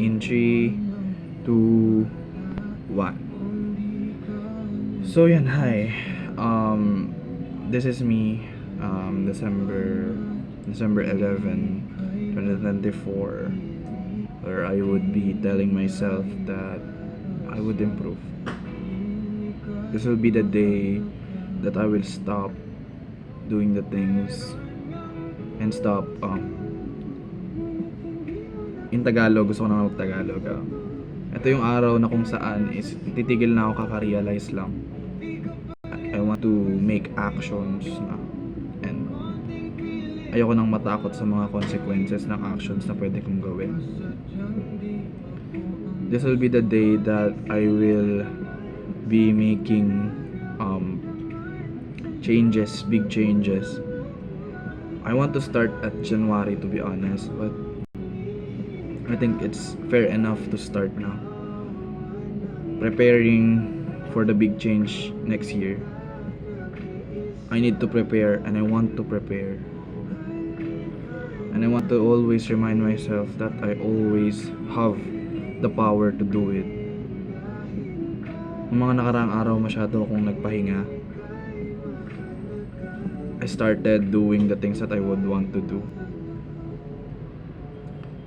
In 3, 2, 1. So yan, hi. This is me. December 11, 2024, where I would be telling myself that I would improve. This will be the day that I will stop doing the things and stop in Tagalog, gusto ko na mag-Tagalog. Ito yung araw na kung saan is titigil na ako kaka-realize lang. I want to make actions na, and ayoko nang matakot sa mga consequences ng actions na pwede kong gawin. This will be the day that I will be making changes, big changes. I want to start at January, to be honest, but I think it's fair enough to start now. Preparing for the big change next year. I need to prepare, and I want to prepare. And I want to always remind myself that I always have the power to do it. Noong mga nakaraang araw masyado akong nagpahinga. I started doing the things that I would want to do.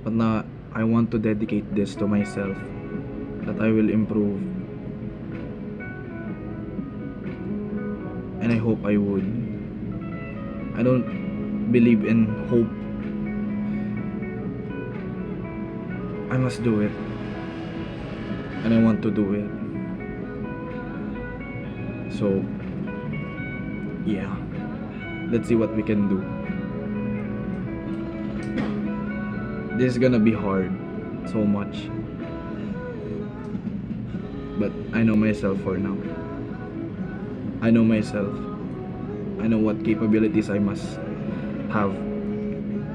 But now, I want to dedicate this to myself, that I will improve. And I hope I would. I don't believe in hope. I must do it. And I want to do it. So, yeah. Let's see what we can do. This is gonna be hard. So much. But I know myself for now. I know myself. I know what capabilities I must have.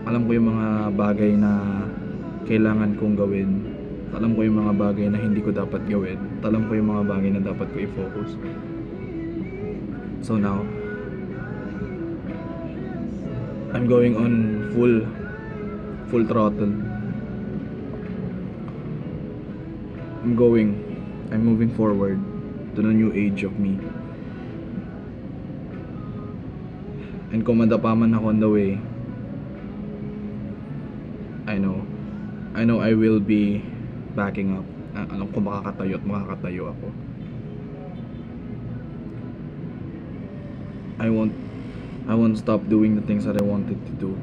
Alam ko yung mga bagay na kailangan kong gawin. Alam ko yung mga bagay na hindi ko dapat gawin. Alam ko yung mga bagay na dapat ko i-focus. So now, I'm going on full throttle. I'm moving forward to the new age of me. And kung madapa man ako on the way, I know I will be backing up. Alam ko makakatayo ako. I won't stop doing the things that I wanted to do.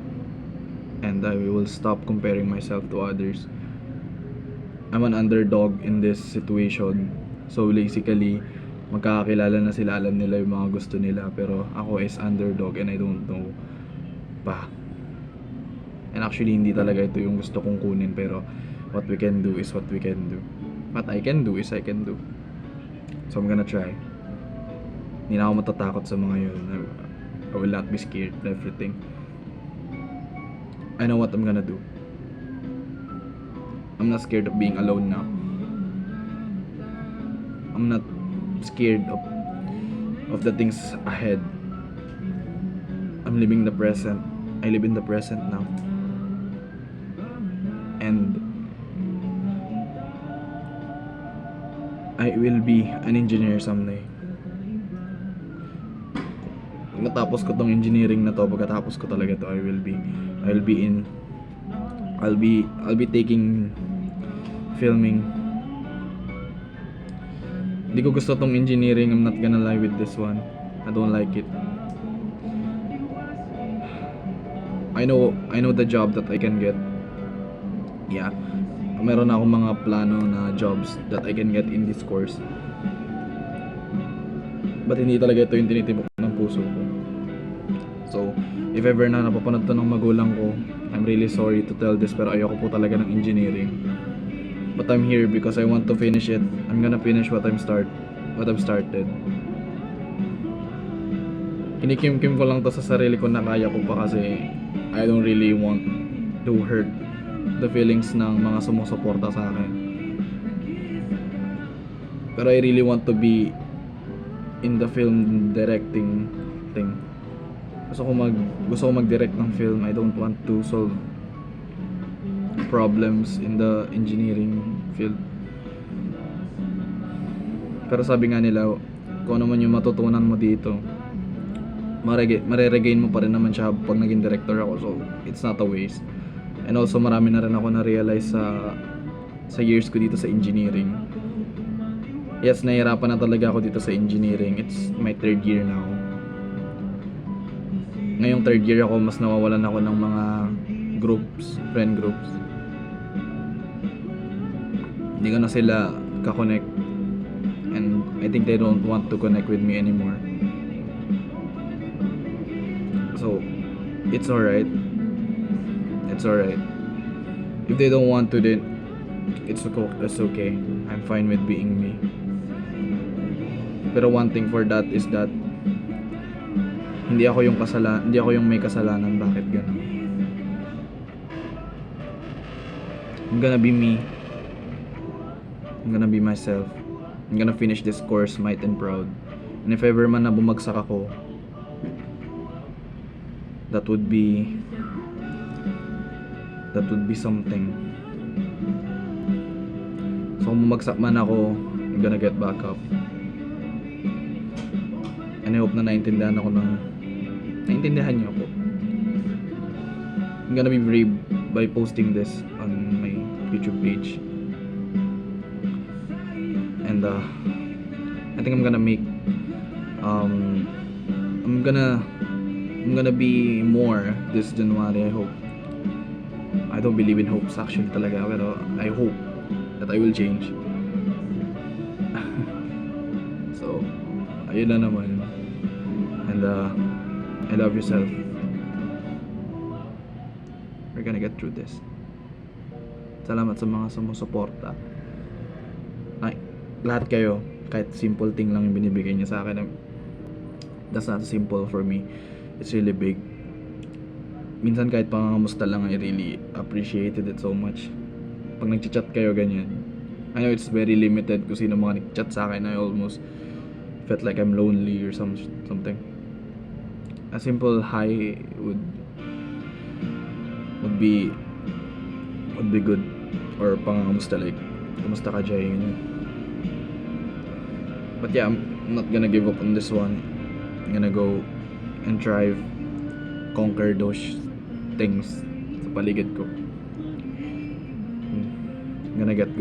And I will stop comparing myself to others. I'm an underdog in this situation. So basically, magkakakilala na sila, alam nila yung mga gusto nila, pero ako is underdog and I don't know pa. And actually, hindi talaga ito yung gusto kong kunin, pero what we can do is what we can do. What I can do is I can do. So I'm gonna try. Hindi na ako matatakot sa mga yun. I will not be scared of everything. I know what I'm gonna do. I'm not scared of being alone now. I'm not scared of the things ahead. I'm living the present. I live in the present now. And I will be an engineer someday. Pag natapos ko tong engineering na to, pagkatapos ko talaga to, I'll be taking filming. Hindi ko gusto tong engineering. I'm not gonna lie with this one. I don't like it. I know the job that I can get. Yeah. Meron na akong mga plano na jobs that I can get in this course. But hindi talaga ito yung tinitibok ng puso ko. So, if ever na napapanood to ng magulang ko, I'm really sorry to tell this, pero ayoko po talaga ng engineering. But I'm here because I want to finish it. I'm gonna finish what I've started. Kinikim-kim ko lang to sa sarili ko na kaya ko pa, kasi I don't really want to hurt the feelings ng mga sumusuporta sa akin. Pero I really want to be in the film directing thing. Gusto ko mag-direct ng film. I don't want to solve problems in the engineering field. Pero sabi nga nila, kung ano man yung matutunan mo dito, mareregain mo pa rin naman siya pag naging director ako. So, it's not a waste. And also, marami na rin ako na-realize sa years ko dito sa engineering. Yes, nahihirapan na talaga ako dito sa engineering. It's my third year now. Ngayong third year ako, mas nawawalan ako ng mga friend groups. Hindi ko na sila ka-connect. And I think they don't want to connect with me anymore. So, it's alright. It's alright. If they don't want to, then it's okay. I'm fine with being me. Pero one thing for that is that hindi ako yung may kasalanan bakit ganun. I'm gonna be me. I'm gonna be myself. I'm gonna finish this course might and proud. And if ever man na bumagsak ako, that would be something. So kung bumagsak man ako, I'm gonna get back up. And I hope na naintindihan niyo ako. I'm gonna be brave by posting this on my YouTube page. And I think I'm gonna make I'm gonna be more this January, I hope. I don't believe in hopes actually talaga, pero I hope that I will change. So, ayun na naman. And I love yourself. We're gonna get through this. Salamat sa mga sumusuporta. Ay, lahat kayo, kahit simple thing lang yung binibigay niya sa akin, that's not simple for me. It's really big. Minsan kahit pangangamusta lang, I really appreciated it so much. Pag nag-chat kayo ganyan, I know it's very limited kung sino mga nag-chat sa akin. I almost felt like I'm lonely or something. A simple hi would be good. Or pangangamusta, like kamusta ka, Jay? But yeah, I'm not gonna give up on this one. I'm gonna go and try conquer those things sa paligid ko. I'm gonna get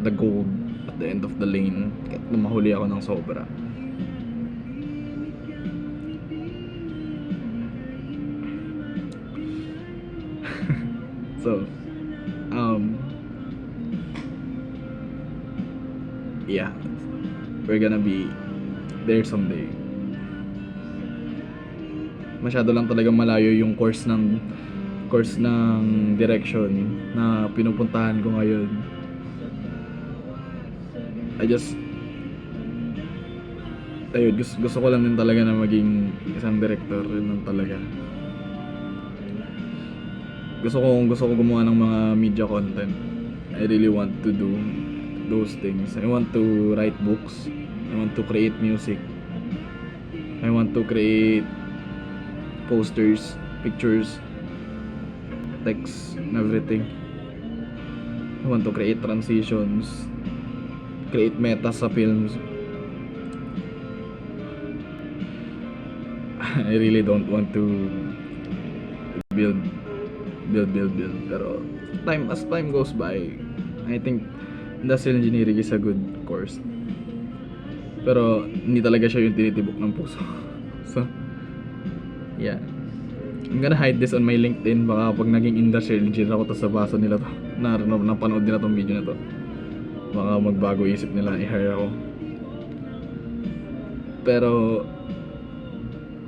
the gold at the end of the lane. Kahit mahuli ako ng sobra. So, yeah, we're gonna be there someday. Masyado lang talagang malayo yung course ng direction na pinupuntahan ko ngayon. Gusto ko lang din talaga na maging isang director. Yun lang talaga. Gusto ko gumawa ng mga media content. I really want to do those things. I want to write books. I want to create music. I want to create posters, pictures, text, and everything. I want to create transitions, create meta sa films. I really don't want to build. Pero as time goes by, I think industrial engineering is a good course. Pero hindi talaga siya yung tinitibok ng puso. So, yeah. I'm gonna hide this on my LinkedIn. Baka pag naging industrial engineer ako, tas sa baso nila to, napanood nila tong video na to, baka magbago isip nila, i-hire ako. Pero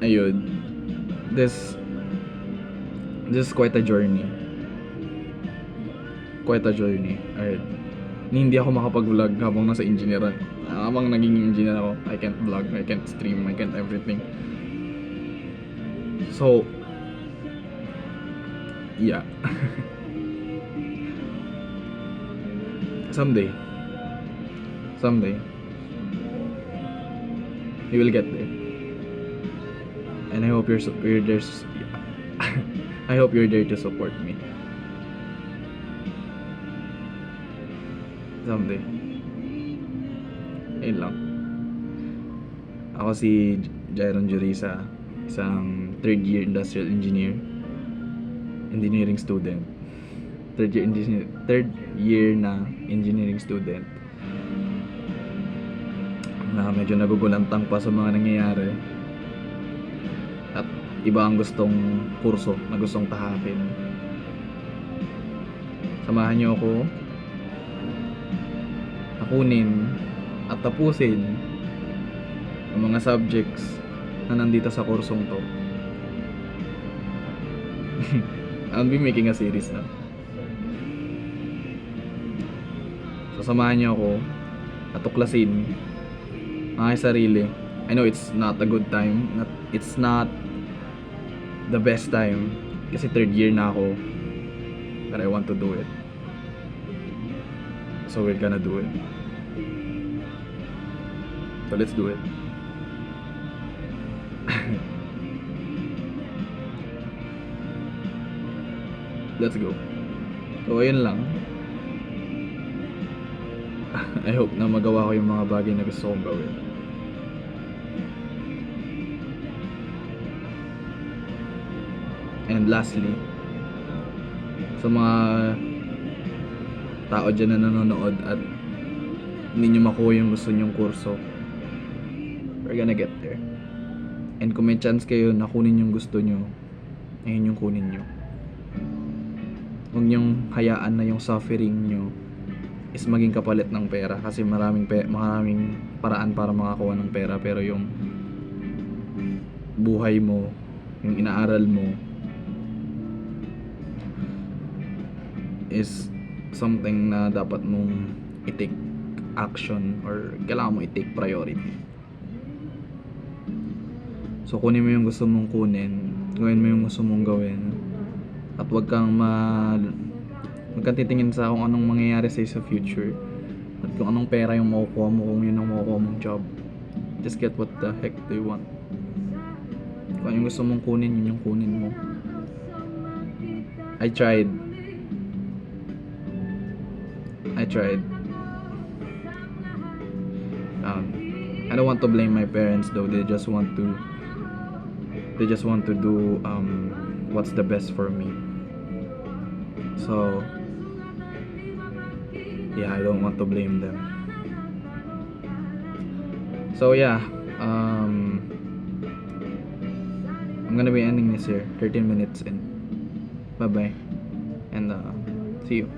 ayun, this is quite a journey. Alright. Hindi ako makapag-vlog habang nasa engineering. Habang naging engineer ako, I can't vlog, I can't stream, I can't everything. So, yeah. Someday, we will get there. And I hope you're there. I hope you're there to support me. Someday. Ayun lang. Ako si Jairon Jurisa, isang third year industrial engineering student. Third year na engineering student. Na medyo nagugulantang pa sa mga nangyayari. At iba ang gustong kurso na gustong tahakin. Samahan niyo ako takunin at tapusin ang mga subjects na nandito sa kursong to. I'll be making a series na. So samahan niyo ako at tuklasin ang aking sarili. I know it's not a good time, it's not the best time kasi third year na ako, but I want to do it. So we're gonna do it. So let's do it. Let's go. So ayun lang. I hope na magawa ko yung mga bagay na gusto kong gawin. And lastly, sa mga tao dyan na nanonood at hindi nyo makuha yung gusto nyong kurso, we're gonna get there. And kung may chance kayo na kunin yung gusto nyo, ayun yung kunin nyo. Huwag nyong hayaan na yung suffering nyo is maging kapalit ng pera, kasi maraming paraan para makakuha ng pera, pero yung buhay mo, yung inaaral mo is something na dapat mong i-take action or kailangan mo i-take priority. So kunin mo yung gusto mong kunin, gawin mo yung gusto mong gawin, at huwag kang titingin sa kung anong mangyayari sa future at kung anong pera yung makukuha mo, kung yun ang makukuha mong job. Just get what the heck do you want. Kung yung gusto mong kunin, yun yung kunin mo. I tried. I don't want to blame my parents though. They just want to do what's the best for me. So yeah, I don't want to blame them. So yeah, I'm gonna be ending this here, 13 minutes in. Bye bye, and see you.